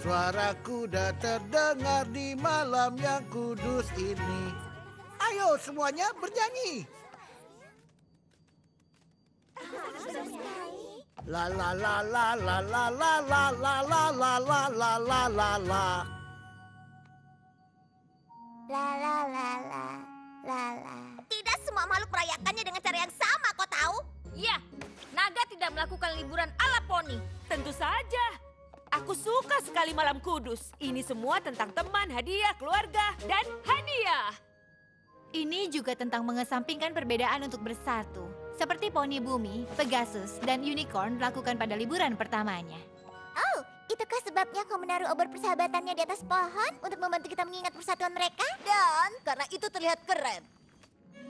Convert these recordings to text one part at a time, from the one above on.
Suara kuda terdengar di malam yang kudus ini. Ayo semuanya bernyanyi. La la la la la la la la la la la la la la la la. La la la la la la. Tidak semua makhluk merayakannya dengan cara yang sama, kau tahu? Ya, naga tidak melakukan liburan ala poni. Tentu saja. Aku suka sekali malam kudus. Ini semua tentang teman, hadiah, keluarga, dan hadiah. Ini juga tentang mengesampingkan perbedaan untuk bersatu. Seperti poni bumi, Pegasus, dan unicorn melakukan pada liburan pertamanya. Oh, itukah sebabnya kau menaruh obor persahabatannya di atas pohon untuk membantu kita mengingat persatuan mereka? Dan karena itu terlihat keren.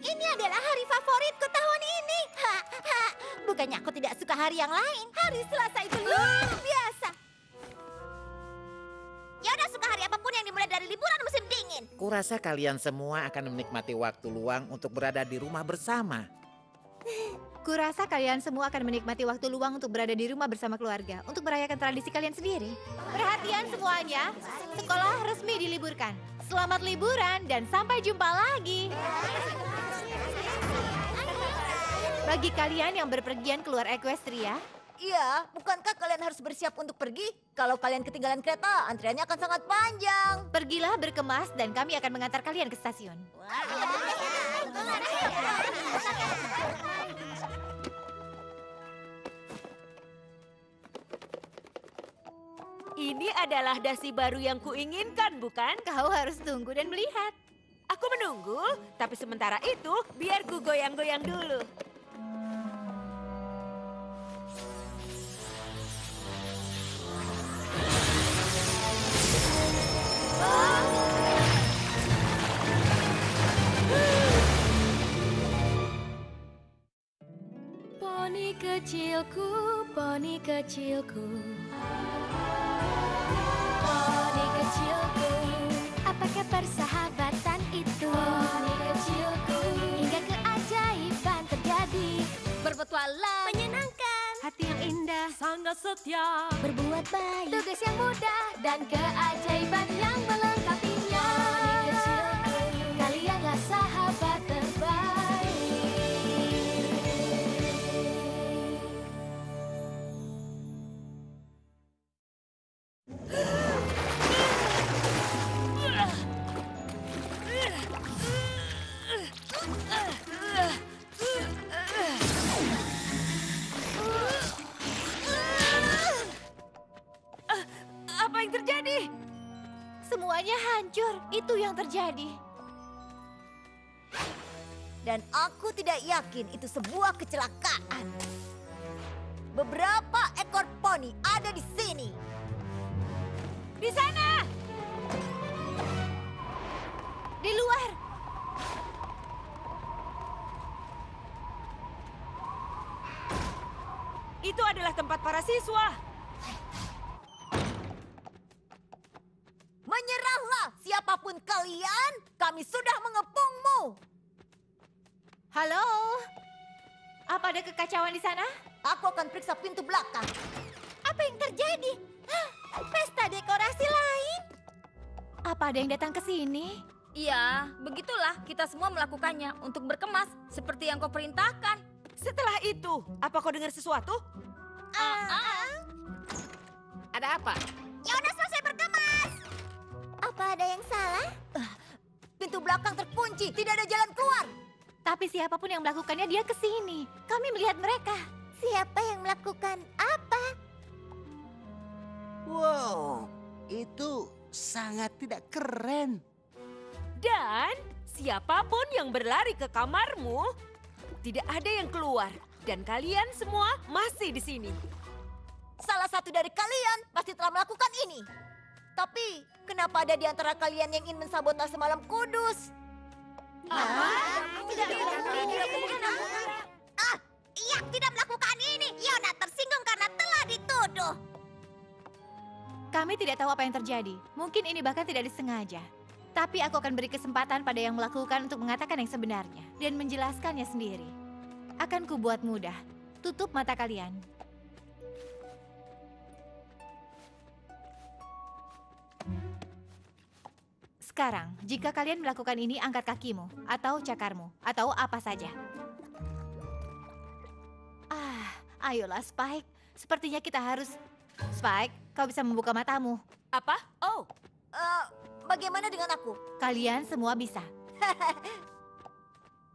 Ini adalah hari favoritku tahun ini. Ha, ha. Bukannya aku tidak suka hari yang lain. Hari Selasa itu luar biasa. Ya udah, suka hari apapun yang dimulai dari liburan musim dingin. Kurasa kalian semua akan menikmati waktu luang untuk berada di rumah bersama. Kurasa kalian semua akan menikmati waktu luang untuk berada di rumah bersama keluarga untuk merayakan tradisi kalian sendiri. Perhatian semuanya, sekolah resmi diliburkan. Selamat liburan dan sampai jumpa lagi. Bagi kalian yang berpergian keluar Equestria, Iya, bukankah kalian harus bersiap untuk pergi? Kalau kalian ketinggalan kereta, antriannya akan sangat panjang. pergilah berkemas dan kami akan mengantar kalian ke stasiun. Ini adalah dasi baru yang kuinginkan, bukan? Kau harus tunggu dan melihat. Aku menunggu, tapi sementara itu biar ku goyang-goyang dulu. Poni kecilku, poni kecilku. Poni kecilku, apakah persahabatan itu? Poni kecilku, hingga keajaiban terjadi. Berpetualang, menyenangkan, hati yang indah, Sangat setia. berbuat baik, tugas yang mudah, dan keajaiban yang melengkapinya. Poni kecilku, kalianlah sahabat terbaik. Apa yang terjadi? Semuanya hancur, itu yang terjadi. Dan aku tidak yakin itu sebuah kecelakaan. Beberapa ekor poni ada di sini. Di sana! Di luar, Itu adalah tempat para siswa. Menyerahlah siapapun kalian, kami sudah mengepungmu. halo? Apa ada kekacauan di sana? Aku akan periksa pintu belakang. Apa yang terjadi? Pesta dekorasi lain? Apa ada yang datang ke sini? Iya, begitulah kita semua melakukannya untuk berkemas seperti yang kau perintahkan. Setelah itu, apa kau dengar sesuatu? Ada apa? Yaudah, selesai berkemas. Apa ada yang salah? Pintu belakang terkunci, tidak ada jalan keluar. Tapi siapapun yang melakukannya, dia ke sini. Kami melihat mereka. Siapa yang melakukan apa? Wow, itu sangat tidak keren. Dan siapapun yang berlari ke kamarmu, tidak ada yang keluar. Dan kalian semua masih di sini. Salah satu dari kalian pasti telah melakukan ini. Tapi, kenapa ada di antara kalian yang ingin mensabotase malam kudus? Iya, tidak melakukan ini. Yona tersinggung karena telah dituduh. Kami tidak tahu apa yang terjadi. Mungkin ini bahkan tidak disengaja. Tapi aku akan beri kesempatan pada yang melakukan untuk mengatakan yang sebenarnya dan menjelaskannya sendiri. Akan kubuat mudah. Tutup mata kalian. Sekarang, jika kalian melakukan ini, angkat kakimu, atau cakarmu, atau apa saja. Ayolah Spike. Sepertinya kita harus... Spike, kau bisa membuka matamu. Apa? Oh, Bagaimana dengan aku? Kalian semua bisa.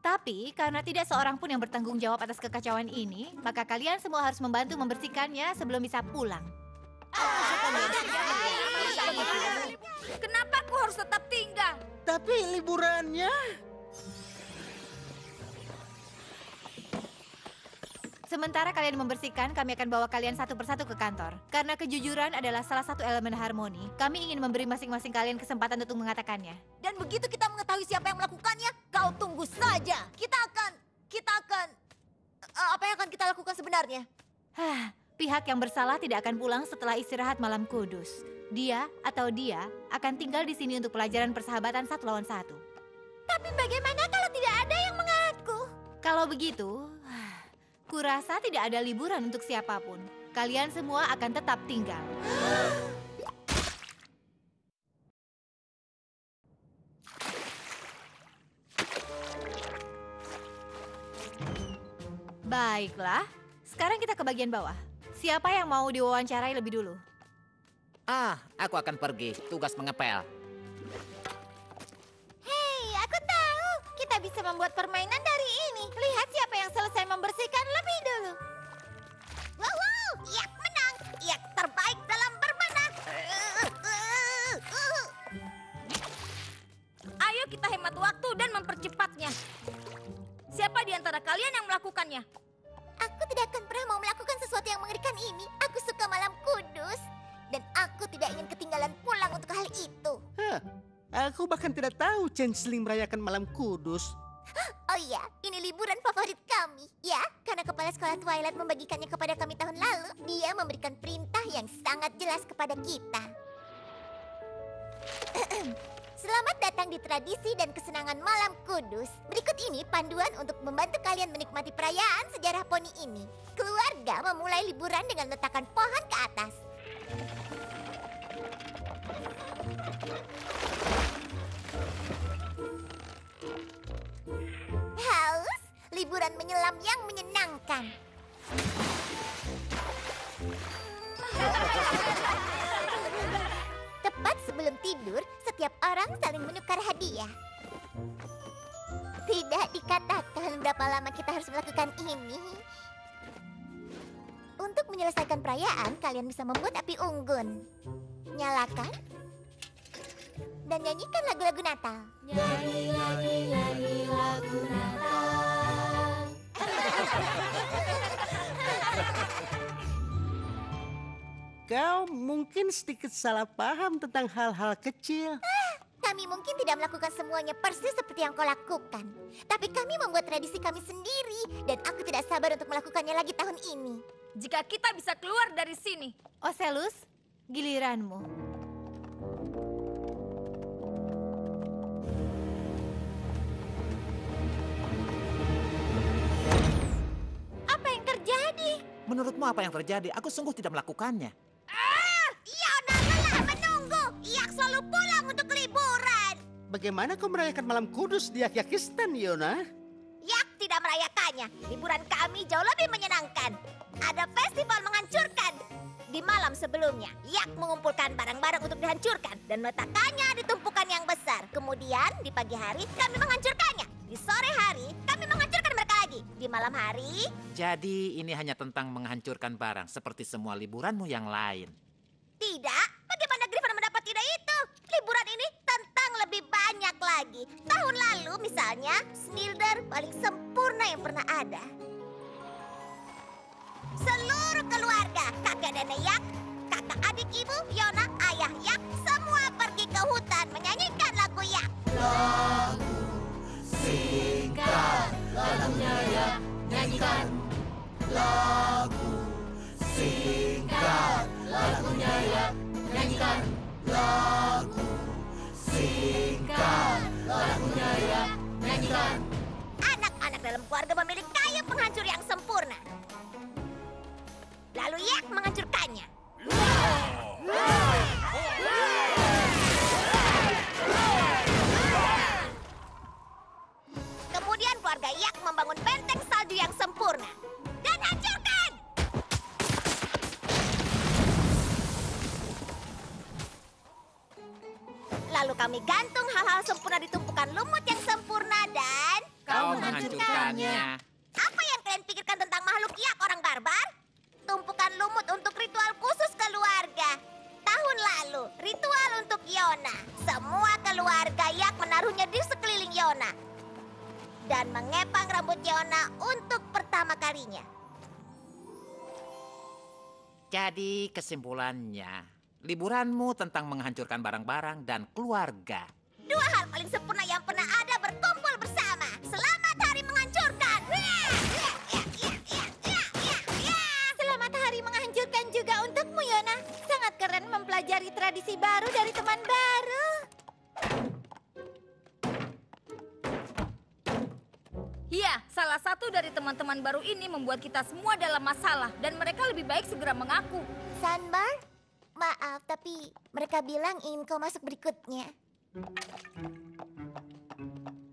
Tapi, karena tidak seorang pun yang bertanggung jawab atas kekacauan ini, maka kalian semua harus membantu membersihkannya sebelum bisa pulang. kenapa aku harus tetap tinggal? Tapi liburannya... Sementara kalian membersihkan, kami akan bawa kalian satu persatu ke kantor. Karena kejujuran adalah salah satu elemen harmoni, kami ingin memberi masing-masing kalian kesempatan untuk mengatakannya. Dan begitu kita mengetahui siapa yang melakukannya, kau tunggu saja. Kita akan... apa yang akan kita lakukan sebenarnya? Pihak yang bersalah tidak akan pulang setelah istirahat malam kudus. Dia atau dia akan tinggal di sini untuk pelajaran persahabatan 1 lawan 1. Tapi bagaimana kalau tidak ada yang mengaku? Kalau begitu, kurasa tidak ada liburan untuk siapapun. Kalian semua akan tetap tinggal. Baiklah, sekarang kita ke bagian bawah. Siapa yang mau diwawancarai lebih dulu? Aku akan pergi. Tugas mengepel. Hei, aku tahu. Kita bisa membuat permainan dari ini. Lihat siapa yang selesai membersihkan lebih dulu. Wow, Yak menang. Yak terbaik dalam berbenah. Ayo kita hemat waktu dan mempercepatnya. Siapa di antara kalian yang melakukannya? Aku tidak akan pernah mau melakukan sesuatu yang mengerikan ini. Aku suka malam kudus. Dan aku tidak ingin ketinggalan pulang untuk hal itu. Aku bahkan tidak tahu Changeling merayakan malam kudus. Oh iya, ini liburan favorit kami. Ya, karena kepala sekolah Twilight membagikannya kepada kami tahun lalu. Dia memberikan perintah yang sangat jelas kepada kita. Selamat datang di tradisi dan kesenangan malam kudus. Berikut ini panduan untuk membantu kalian menikmati perayaan sejarah poni ini. Keluarga memulai liburan dengan meletakkan pohon ke atas. Haus, liburan menyelam yang menyenangkan. Tepat sebelum tidur, setiap orang saling menukar hadiah. Tidak dikatakan berapa lama kita harus melakukan ini. Untuk menyelesaikan perayaan, kalian bisa membuat api unggun. Nyalakan dan nyanyikan lagu-lagu Natal. Nyanyi lagu Natal. Kau mungkin sedikit salah paham tentang hal-hal kecil. Kami mungkin tidak melakukan semuanya persis seperti yang kau lakukan. Tapi kami membuat tradisi kami sendiri. Dan aku tidak sabar untuk melakukannya lagi tahun ini. Jika kita bisa keluar dari sini. Ocelus, giliranmu. Apa yang terjadi? Menurutmu apa yang terjadi? Aku sungguh tidak melakukannya. Yona lelah menunggu. Yak selalu pulang untuk liburan. Bagaimana kau merayakan malam kudus di Yakyakistan, Yona? Yak tidak merayakannya. Liburan kami jauh lebih menyenangkan. Ada festival menghancurkan. Di malam sebelumnya, Yak mengumpulkan barang-barang untuk dihancurkan dan meletakkannya di tumpukan yang besar. Kemudian di pagi hari kami menghancurkannya. Di sore hari kami menghancurkan mereka lagi. Di malam hari... Jadi ini hanya tentang menghancurkan barang seperti semua liburanmu yang lain. Tidak, bagaimana Griffin mendapat ide itu? Liburan ini tentang lebih banyak lagi. Tahun lalu misalnya, Snilder paling sempurna yang pernah ada. Seluruh keluarga, kakek nenek Yak, kakak adik ibu, Yona, ayah Yak, semua pergi ke hutan menyanyikan lagu Yak. Singkat lagunya ya, nyanyikan. Lagu singkat lagunya ya, nyanyikan. Lagu singkat lagunya ya, nyanyikan. Anak-anak dalam keluarga memiliki kayu penghancur yang sempurna. Lalu Yak menghancurkannya. kami gantung hal-hal sempurna di tumpukan lumut yang sempurna dan... Kau menghancurkannya. Apa yang kalian pikirkan tentang makhluk yak orang barbar? Tumpukan lumut untuk ritual khusus keluarga. Tahun lalu, ritual untuk Yona. Semua keluarga yak menaruhnya di sekeliling Yona. Dan mengepang rambut Yona untuk pertama kalinya. Jadi kesimpulannya, liburanmu tentang menghancurkan barang-barang dan keluarga. Dua hal paling sempurna yang pernah ada berkumpul bersama. Selamat Hari Menghancurkan. Selamat Hari Menghancurkan juga untukmu, Yona. Sangat keren mempelajari tradisi baru dari teman baru. Iya, salah satu dari teman-teman baru ini membuat kita semua dalam masalah dan mereka lebih baik segera mengaku. Sunbar, maaf tapi mereka bilang ingin kau masuk berikutnya.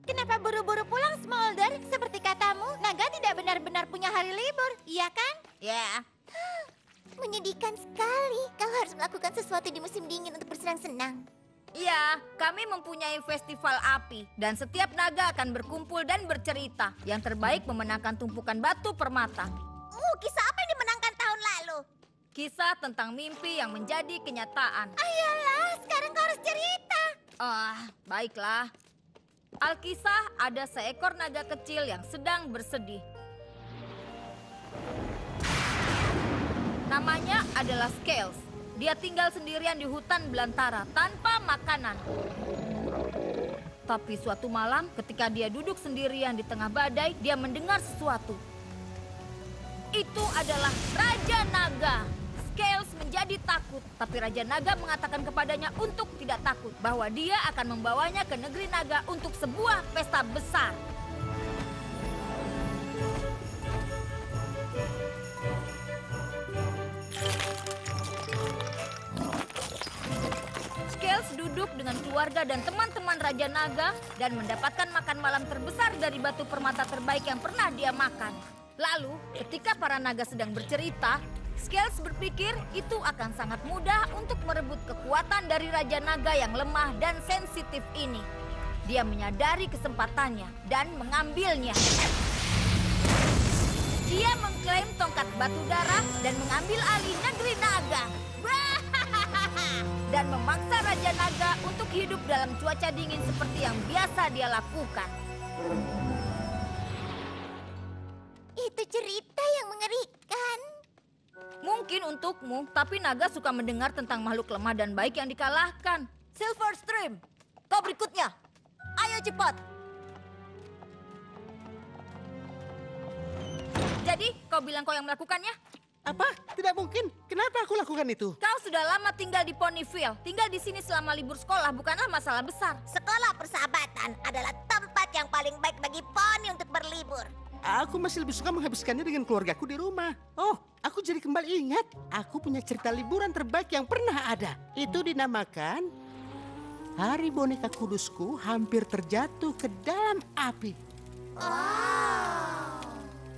Kenapa buru-buru pulang, Smolder? Seperti katamu, naga tidak benar-benar punya hari libur, iya kan? Ya, Menyedihkan sekali. Kau harus melakukan sesuatu di musim dingin untuk bersenang-senang. iya, kami mempunyai festival api dan setiap naga akan berkumpul dan bercerita. Yang terbaik memenangkan tumpukan batu permata. Kisah apa yang dimenangkan tahun lalu? Kisah tentang mimpi yang menjadi kenyataan. Ayolah, sekarang kau harus cerita. Baiklah. Alkisah ada seekor naga kecil yang sedang bersedih. Namanya adalah Scales. Dia tinggal sendirian di hutan belantara tanpa makanan. Tapi suatu malam ketika dia duduk sendirian di tengah badai, dia mendengar sesuatu. Itu adalah Raja Naga. Scales menjadi takut, tapi Raja Naga mengatakan kepadanya untuk tidak takut, bahwa dia akan membawanya ke negeri naga untuk sebuah pesta besar. Scales duduk dengan keluarga dan teman-teman Raja Naga dan mendapatkan makan malam terbesar dari batu permata terbaik yang pernah dia makan. Lalu, ketika para naga sedang bercerita, Scales berpikir itu akan sangat mudah untuk merebut kekuatan dari Raja Naga yang lemah dan sensitif ini. Dia menyadari kesempatannya dan mengambilnya. Dia mengklaim tongkat batu darah dan mengambil alih negeri naga. Dan memaksa Raja Naga untuk hidup dalam cuaca dingin seperti yang biasa dia lakukan. Itu cerita yang mengerikan. Mungkin untukmu, tapi naga suka mendengar tentang makhluk lemah dan baik yang dikalahkan. Silver Stream, kau berikutnya. Ayo cepat. Jadi, kau bilang kau yang melakukannya? Apa? Tidak mungkin. Kenapa aku lakukan itu? Kau sudah lama tinggal di Ponyville. Tinggal di sini selama libur sekolah bukanlah masalah besar. Sekolah persahabatan adalah tempat yang paling baik bagi poni untuk berlibur. Aku masih lebih suka menghabiskannya dengan keluargaku di rumah. Oh, aku jadi kembali ingat. Aku punya cerita liburan terbaik yang pernah ada. Itu dinamakan Hari Boneka Kudusku Hampir Terjatuh ke Dalam Api.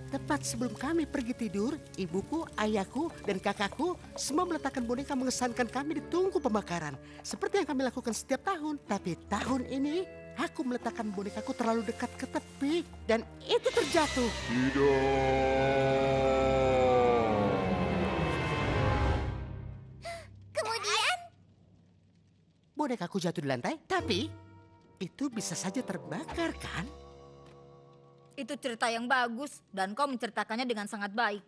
Tepat sebelum kami pergi tidur, ibuku, ayahku, dan kakakku semua meletakkan boneka mengesankan kami di tungku pembakaran. Seperti yang kami lakukan setiap tahun. Tapi tahun ini, aku meletakkan bonekaku terlalu dekat ke tepi dan itu terjatuh. Kemudian, Bonekaku jatuh di lantai, tapi itu bisa saja terbakar kan? Itu cerita yang bagus dan kau menceritakannya dengan sangat baik.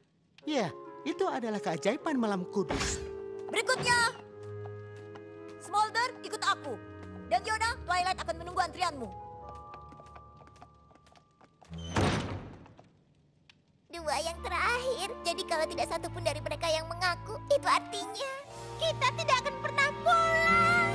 Ya, itu adalah keajaiban malam kudus. berikutnya. Smolder, ikut aku. Dan Yona, Twilight akan menunggu antrianmu. Dua yang terakhir. Jadi kalau tidak satu pun dari mereka yang mengaku, itu artinya kita tidak akan pernah pulang.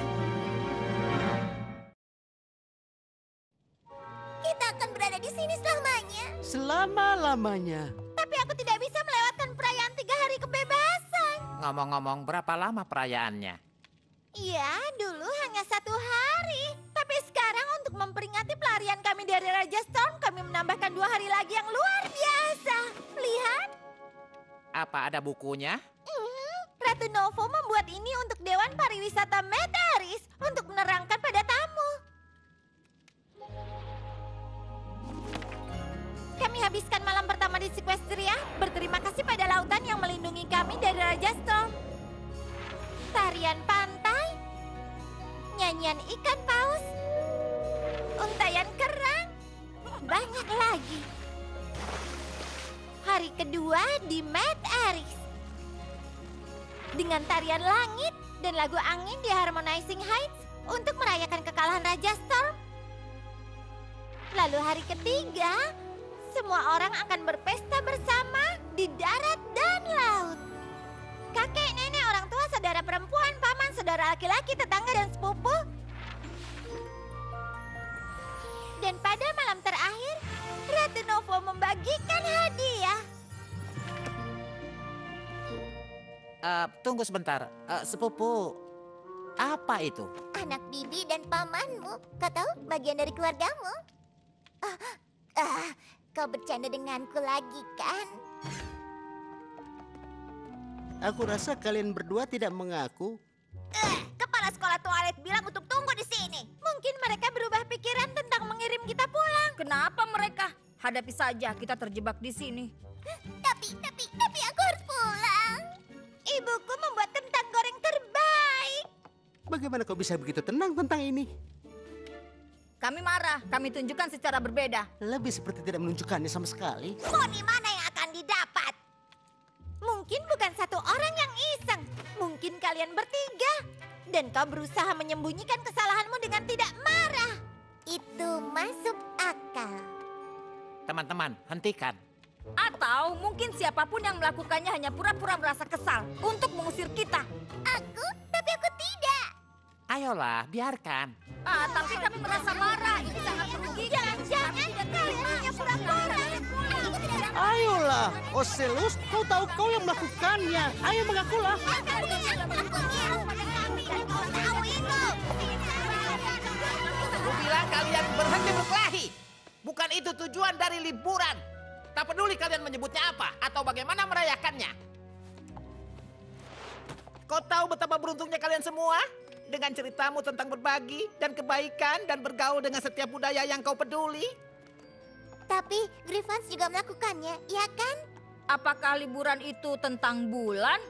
Kita akan berada di sini selamanya. Selama-lamanya. Tapi aku tidak bisa melewatkan perayaan 3 hari kebebasan. Ngomong-ngomong, berapa lama perayaannya? Iya, dulu hanya 1 hari. Tapi sekarang untuk memperingati pelarian kami dari Raja Storm, kami menambahkan 2 hari lagi yang luar biasa. Lihat, Apa ada bukunya? Raja Ratu Novo membuat ini untuk Dewan Pariwisata Metaris untuk menerangkan pada tamu. Kami habiskan malam pertama di Sequestria. Berterima kasih pada lautan yang melindungi kami dari Raja Storm. Tarian pantai, nyanyian ikan paus, untayan kerang, banyak lagi. Hari kedua di Metaris. Dengan tarian langit dan lagu angin di Harmonizing Heights untuk merayakan kekalahan Raja Storm. Lalu hari ketiga, semua orang akan berpesta bersama di darat dan laut. Kakek, nenek, orang tua, saudara perempuan, paman, saudara laki-laki, tetangga, dan sepupu. Dan pada malam terakhir, Ratu Novo membagikan hadiah. Tunggu sebentar, sepupu. Apa itu? Anak bibi dan pamanmu. Kau tahu bagian dari keluargamu. Kau bercanda denganku lagi kan? Aku rasa kalian berdua tidak mengaku. Kepala sekolah toilet bilang untuk tunggu di sini. Mungkin mereka berubah pikiran tentang mengirim kita pulang. Kenapa mereka? Hadapi saja, kita terjebak di sini. Tapi aku harus pulang. Ibuku membuat kentang goreng terbaik. Bagaimana kau bisa begitu tenang tentang ini? Kami marah, kami tunjukkan secara berbeda. Lebih seperti tidak menunjukkannya sama sekali. Poni mana yang akan didapat? Mungkin bukan satu orang yang iseng. Mungkin kalian bertiga. Dan kau berusaha menyembunyikan kesalahanmu dengan tidak marah. Itu masuk akal. Teman-teman, hentikan. Atau mungkin siapapun yang melakukannya hanya pura-pura merasa kesal untuk mengusir kita. Tapi aku tidak. Ayolah, biarkan. Tapi kami merasa marah, ini sangat merugikan. Jangan kalian hanya pura-pura. Aku tidak ada. Ayolah, Ocelus, kau tahu kau yang melakukannya. Ayo mengakulah. Kamu tidak melakukannya pada kami dan kau tahu itu. Aku bilang kalian berhenti berkelahi. Bukan itu tujuan dari liburan. Tak peduli kalian menyebutnya apa atau bagaimana merayakannya. Kau tahu betapa beruntungnya kalian semua? Dengan ceritamu tentang berbagi dan kebaikan dan bergaul dengan setiap budaya yang kau peduli. Tapi Griffons juga melakukannya, iya kan? Apakah liburan itu tentang bulan?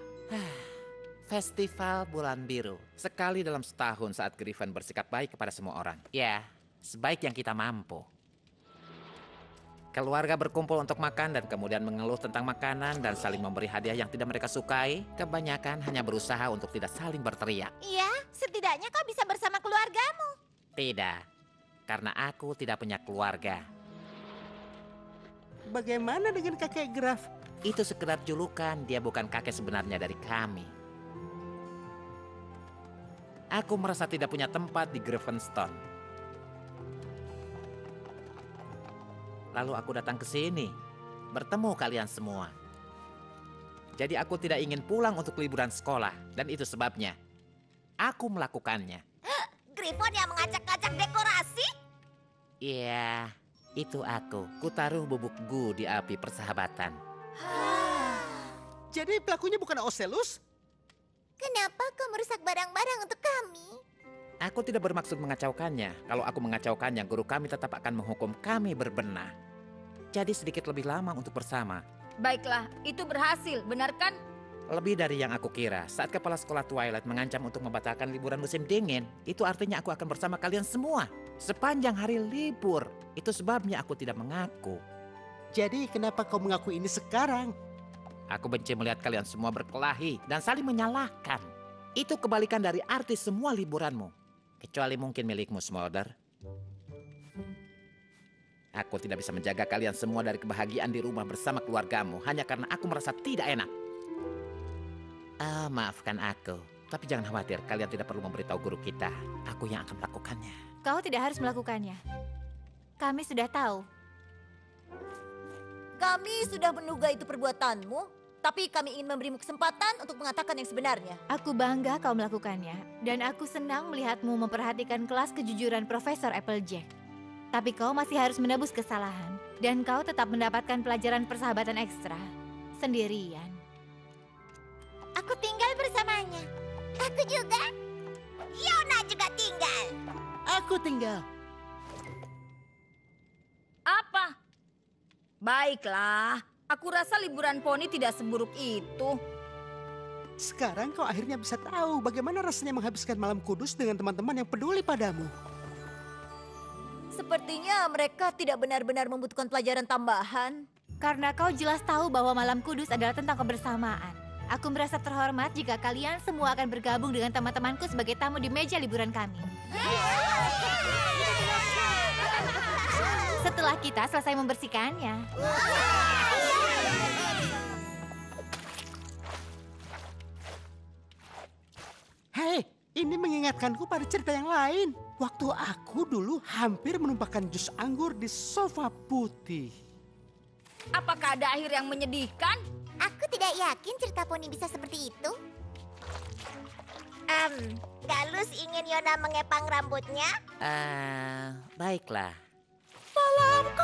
Festival Bulan Biru. Sekali dalam setahun saat Griffin bersikap baik kepada semua orang. Ya, sebaik yang kita mampu. Keluarga berkumpul untuk makan dan kemudian mengeluh tentang makanan dan saling memberi hadiah yang tidak mereka sukai. Kebanyakan hanya berusaha untuk tidak saling berteriak. Iya, setidaknya kau bisa bersama keluargamu. Tidak, karena aku tidak punya keluarga. Bagaimana dengan kakek Graf? Itu sekedar julukan, dia bukan kakek sebenarnya dari kami. Aku merasa tidak punya tempat di Gravenstone. Lalu aku datang ke sini, bertemu kalian semua. Jadi aku tidak ingin pulang untuk liburan sekolah, dan itu sebabnya aku melakukannya. Griffon yang mengacak-acak dekorasi? Iya, itu aku. Kutaruh bubuk gu di api persahabatan. Jadi pelakunya bukan Ocelus? Kenapa kau merusak barang-barang untuk kami? Aku tidak bermaksud mengacaukannya. Kalau aku mengacaukannya, guru kami tetap akan menghukum kami berbenah. Jadi sedikit lebih lama untuk bersama. Baiklah, itu berhasil, benar kan? Lebih dari yang aku kira. Saat kepala sekolah Twilight mengancam untuk membatalkan liburan musim dingin, itu artinya aku akan bersama kalian semua sepanjang hari libur. Itu sebabnya aku tidak mengaku. Jadi kenapa kau mengaku ini sekarang? Aku benci melihat kalian semua berkelahi dan saling menyalahkan. Itu kebalikan dari arti semua liburanmu. Kecuali mungkin milikmu, Smolder. Aku tidak bisa menjaga kalian semua dari kebahagiaan di rumah bersama keluargamu hanya karena aku merasa tidak enak. Maafkan aku. Tapi jangan khawatir, kalian tidak perlu memberitahu guru kita. Aku yang akan melakukannya. Kau tidak harus melakukannya. Kami sudah tahu. Kami sudah menduga itu perbuatanmu. Tapi kami ingin memberimu kesempatan untuk mengatakan yang sebenarnya. Aku bangga kau melakukannya. Dan aku senang melihatmu memperhatikan kelas kejujuran Profesor Applejack. Tapi kau masih harus menebus kesalahan. Dan kau tetap mendapatkan pelajaran persahabatan ekstra. Sendirian. Aku tinggal bersamanya. Aku juga. Yona juga tinggal. Aku tinggal. Apa? Baiklah, aku rasa liburan poni tidak seburuk itu. Sekarang kau akhirnya bisa tahu bagaimana rasanya menghabiskan malam kudus dengan teman-teman yang peduli padamu. Sepertinya mereka tidak benar-benar membutuhkan pelajaran tambahan. Karena kau jelas tahu bahwa malam kudus adalah tentang kebersamaan. Aku merasa terhormat jika kalian semua akan bergabung dengan teman-temanku sebagai tamu di meja liburan kami. Setelah kita selesai membersihkannya. Hei, ini mengingatkanku pada cerita yang lain. Waktu aku dulu hampir menumpahkan jus anggur di sofa putih. Apakah ada akhir yang menyedihkan? Aku tidak yakin cerita poni bisa seperti itu. Galus ingin Yona mengepang rambutnya. Baiklah. Malamku